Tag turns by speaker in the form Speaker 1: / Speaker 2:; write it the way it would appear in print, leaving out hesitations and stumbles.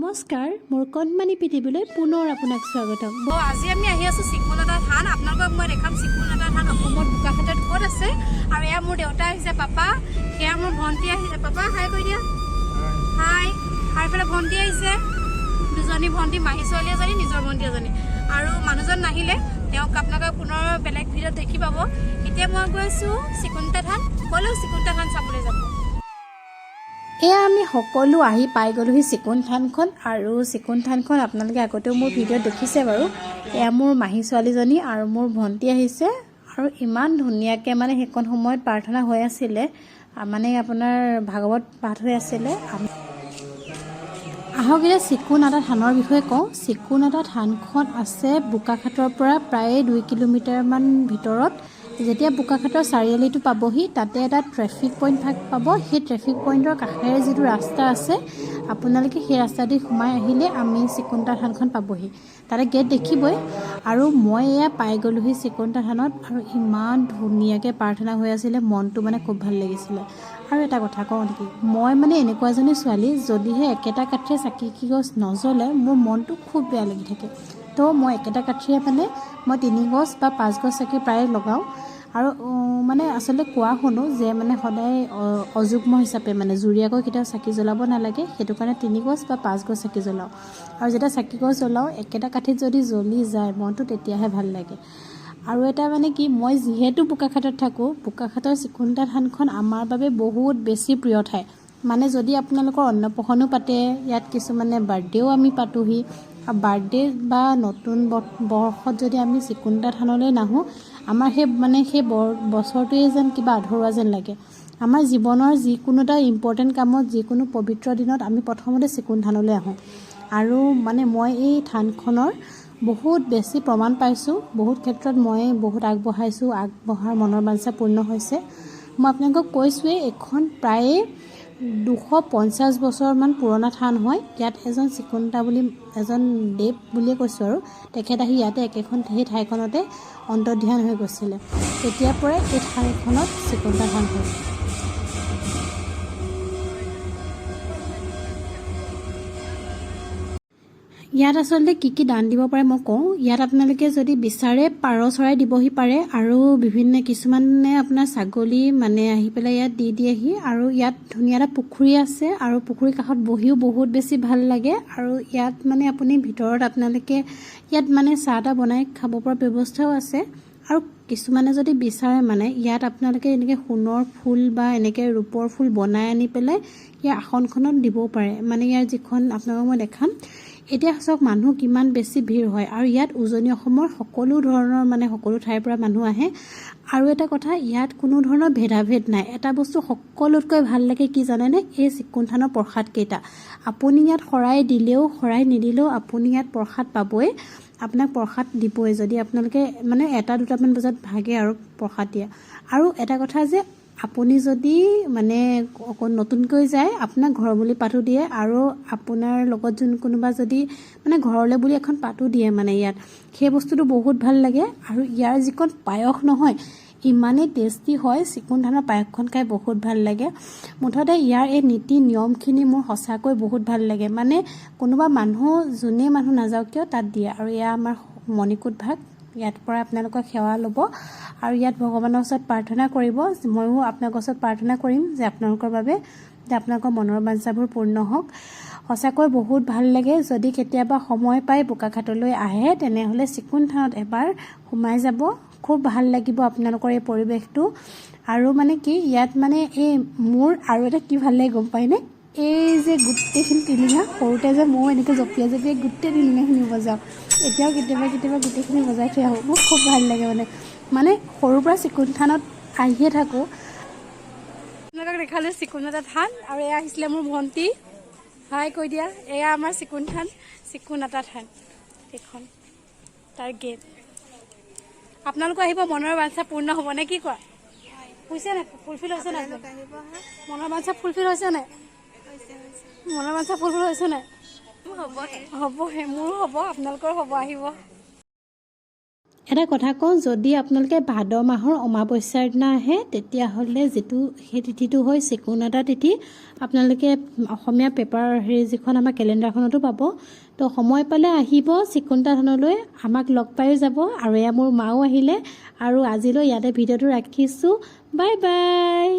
Speaker 1: নমস্কাৰ মোৰ কণমানি পৃথিৱীলৈ পুনৰ আপোনাক স্বাগতম।
Speaker 2: আজি আমি আহি আছো চিকুনাটা থান। আপোনালোকক মই দেখাম চিকুনাটা থান অসমৰ বোকাখাটত ক'ত আছে। আৰু এয়া মোৰ দেউতা আহিছে, পাপা, এয়া মোৰ ভণ্টি আহিছে। পাপা হাই কৈ দিয়া। হাই। আৰু এইফালে ভণ্টি আহিছে, দুজনী ভণ্টি, মাহী ছোৱালী এজনী, নিজৰ ভণ্টি এজনী। আৰু মানুহজন নাহিলে, তেওঁক আপোনালোকে পুনৰ বেলেগ ভিডিঅ'ত দেখি পাব। এতিয়া মই গৈ আছো চিকুনাটা থান। সকলো চিকুনাটা থান চাবলৈ যাব।
Speaker 1: এয়া আমি সকলো আহি পাই গ'লোহি চিকুন থানখন। আৰু চিকুন থানখন আপোনালোকে আগতেও মোৰ ভিডিঅ'ত দেখিছে বাৰু। এয়া মোৰ মাহী ছোৱালীজনী আৰু মোৰ ভণ্টি আহিছে। আৰু ইমান ধুনীয়াকৈ মানে সেইখন সময়ত প্ৰাৰ্থনা হৈ আছিলে, মানে আপোনাৰ ভাগৱত পাঠ হৈ আছিলে। আহক এতিয়া চিকুনাটা থানৰ বিষয়ে কওঁ। চিকুনাটা থানখন আছে বোকাখাটৰ পৰা প্ৰায় 2 কিলোমিটাৰমান ভিতৰত। যেতিয়া বোকাখাটৰ চাৰিআলিটো পাবহি, তাতে এটা ট্ৰেফিক পইণ্ট পাব। সেই ট্ৰেফিক পইণ্টৰ কাষেৰে যিটো ৰাস্তা আছে, আপোনালোকে সেই ৰাস্তাদি সোমাই আহিলে আমি চিকুনাটা থানখন পাবহি। তাতে গেট দেখিবই। আৰু মই এয়া পাই গ'লোহি চিকুনাটা থানত। আৰু ইমান ধুনীয়াকৈ প্ৰাৰ্থনা হৈ আছিলে, মনটো মানে খুব ভাল লাগিছিলে। আৰু এটা কথা কওঁ নেকি, মই মানে এনেকুৱা এজনী ছোৱালী, যদিহে একেটা কাঠিৰে চাকি গছ নজ্বলে মোৰ মনটো খুব বেয়া লাগি থাকে। তো মই একেটা কাঠিৰে মানে মই 3 গছ বা 5 গছ চাকি প্ৰায় লগাওঁ। আৰু মানে আচলতে কোৱা শুনো যে মানে সদায় অযুগ্ম হিচাপে মানে জুৰীয়াকৈ কেতিয়াও চাকি জ্বলাব নালাগে। সেইটো কাৰণে 3 গছ বা 5 গছ চাকি জ্বলাওঁ। আৰু যেতিয়া চাকি গছ জ্বলাওঁ, একেটা কাঠিত যদি জ্বলি যায় মনটো, তেতিয়াহে ভাল লাগে। আৰু এটা মানে কি, মই যিহেতু বোকাখাটত থাকোঁ, বোকাখাটৰ চিকুনাটা থানখন আমাৰ বাবে বহুত বেছি প্ৰিয় ঠাই। মানে যদি আপোনালোকৰ অন্নপ্ৰসনো পাতে, ইয়াত কিছুমানে বাৰ্থডেও আমি পাতোহি। আৰু বাৰ্থডে বা নতুন বৰ্ষত যদি আমি চিকুনাটা থানলৈ নাহোঁ, আমাৰ সেই বছৰটোৱে যেন কিবা আধৰুৱা যেন লাগে। আমাৰ জীৱনৰ যিকোনো এটা ইম্পৰ্টেণ্ট কামত, যিকোনো পবিত্ৰ দিনত আমি প্ৰথমতে চিকুন থানলৈ আহোঁ। আৰু মানে মই এই থানখনৰ বহুত বেছি প্ৰমাণ পাইছোঁ। বহুত ক্ষেত্ৰত মই বহুত আগবঢ়াৰ মনৰ বাঞ্ছা পূৰ্ণ হৈছে। মই আপোনালোকক কৈছোঁৱেই, এইখন প্ৰায়ে 250 বছৰমান পুৰণা থান হয়। ইয়াত এজন চিকুনাটা বুলি এজন দেৱ বুলিয়ে কৈছোঁ আৰু, তেখেত আহি ইয়াতে সেই ঠাইখনতে অন্তৰ্ধান হৈ গৈছিলে। তেতিয়াৰ পৰাই এই ঠাইখনত চিকুনাটা থান হয়। ইয়াত আচলতে কি দান দিব পাৰে মই কওঁ। ইয়াত আপোনালোকে যদি বিচাৰে পাৰ চৰাই দিবহি পাৰে। আৰু কিছুমানে আপোনাৰ ছাগলী মানে আহি পেলাই ইয়াত দি দিয়েহি। আৰু ইয়াত ধুনীয়া এটা পুখুৰী আছে, আৰু পুখুৰীৰ কাষত বহিও বহুত বেছি ভাল লাগে। আৰু ইয়াত মানে আপুনি ভিতৰত আপোনালোকে ইয়াত মানে চাহ তাহ বনাই খাব পৰা ব্যৱস্থাও আছে। আৰু কিছুমানে যদি বিচাৰে মানে ইয়াত আপোনালোকে এনেকৈ সোণৰ ফুল বা এনেকৈ ৰূপৰ ফুল বনাই আনি পেলাই ইয়াৰ আসনখনত দিবও পাৰে। মানে ইয়াৰ যিখন আপোনালোকক মই দেখাম। এতিয়া চাওক মানুহ কিমান বেছি ভিৰ হয়। আৰু ইয়াত উজনি অসমৰ সকলো ঠাইৰ পৰা মানুহ আহে। আৰু এটা কথা, ইয়াত কোনো ধৰণৰ ভেদাভেদ নাই। এটা বস্তু সকলোতকৈ ভাল লাগে কি জানেনে, এই চিকুন থানৰ প্ৰসাদকেইটা। আপুনি ইয়াত শৰাই দিলেও শৰাই নিদিলেও আপুনি ইয়াত প্ৰসাদ পাবই। আপোনাক প্ৰসাদ দিবই, যদি আপোনালোকে মানে 1-2টামান বজাত ভাগে আৰু প্ৰসাদ দিয়ে। আৰু এটা কথা যে আপুনি যদি মানে নতুনকৈ যায়, আপোনাক ঘৰ বুলি পাতো দিয়ে। আৰু আপোনাৰ লগত কোনোবা যদি মানে ঘৰলৈ বুলি এখন পাতো দিয়ে মানে ইয়াত, সেই বস্তুটো বহুত ভাল লাগে। আৰু ইয়াৰ যিখন পায়স নহয়, ইমানেই টেষ্টি হয়। চিকুন ধানৰ পায়সখন খাই বহুত ভাল লাগে। মুঠতে ইয়াৰ এই নীতি নিয়মখিনি মোৰ সঁচাকৈ বহুত ভাল লাগে। মানে কোনোবা যোনে মানুহ নাযাওক কিয় তাত দিয়ে। আৰু এয়া আমাৰ মণিকূট ভাগ, ইয়াৰ পৰা আপোনালোকৰ সেৱা ল'ব। আৰু ইয়াত ভগৱানৰ ওচৰত প্ৰাৰ্থনা কৰিব। ময়ো আপোনালোকৰ ওচৰত প্ৰাৰ্থনা কৰিম যে আপোনালোকৰ বাবে যে আপোনালোকৰ মনৰ বাঞ্ছাবোৰ পূৰ্ণ হওক। সঁচাকৈ বহুত ভাল লাগে। যদি কেতিয়াবা সময় পাই বোকাখাটলৈ আহে, তেনেহ'লে চিকুন থানত এবাৰ সোমাই যাব। খুব ভাল লাগিব আপোনালোকৰ এই পৰিৱেশটো। আৰু মানে কি, ইয়াত মানে মোৰ আৰু এটা কি ভাল লাগে গম পায়নে, এই যে গোটেইখিনি টিলিঙা, সৰুতে যে ময়ো এনেকৈ জঁপিয়াই গোটেই টিলিঙাখিনি বজাওঁ। এতিয়াও কেতিয়াবা গোটেইখিনি বজাই থৈ আহোঁ। মোৰ খুব ভাল লাগে মানে সৰুৰ পৰা চিকুন থানত আহিয়ে থাকোঁ।
Speaker 2: আপোনালোকক দেখালোঁ চিকুনাটা থান। আৰু এয়া আহিছিলে মোৰ ভণ্টি, হাই কৈ দিয়া। এয়া আমাৰ চিকুনাটা থান, এইখন তাৰ গেট। আপোনালোকো আহিব, মনৰ বাঞ্ছা পূৰ্ণ হ'ব নে কি কোৱা? হৈছে নাই? ফুলফিল হৈছে নাই? মনৰ বাঞ্ছা ফুলফিল হৈছে নাই? মনৰ বাঞ্ছা ফুলফিল হৈছে নাই? হ'বহে, মোৰো হ'ব, আপোনালোকৰো হ'ব, আহিব।
Speaker 1: এটা কথা কওঁ, যদি আপোনালোকে ভাদ মাহৰ অমাৱস্যাৰ দিনা আহে তেতিয়াহ'লে সেই তিথিটো হয় চিকুনাটা তিথি। আপোনালোকে অসমীয়া পেপাৰ যিখন আমাৰ কেলেণ্ডাৰখনতো পাব। তো সময় পালে আহিব চিকুনাটা থানলৈ, আমাক লগ পায়ো যাব। আৰু এয়া মোৰ মাও আহিলে। আৰু আজিলৈ ইয়াতে ভিডিঅ'টো ৰাখিছোঁ। Bye bye.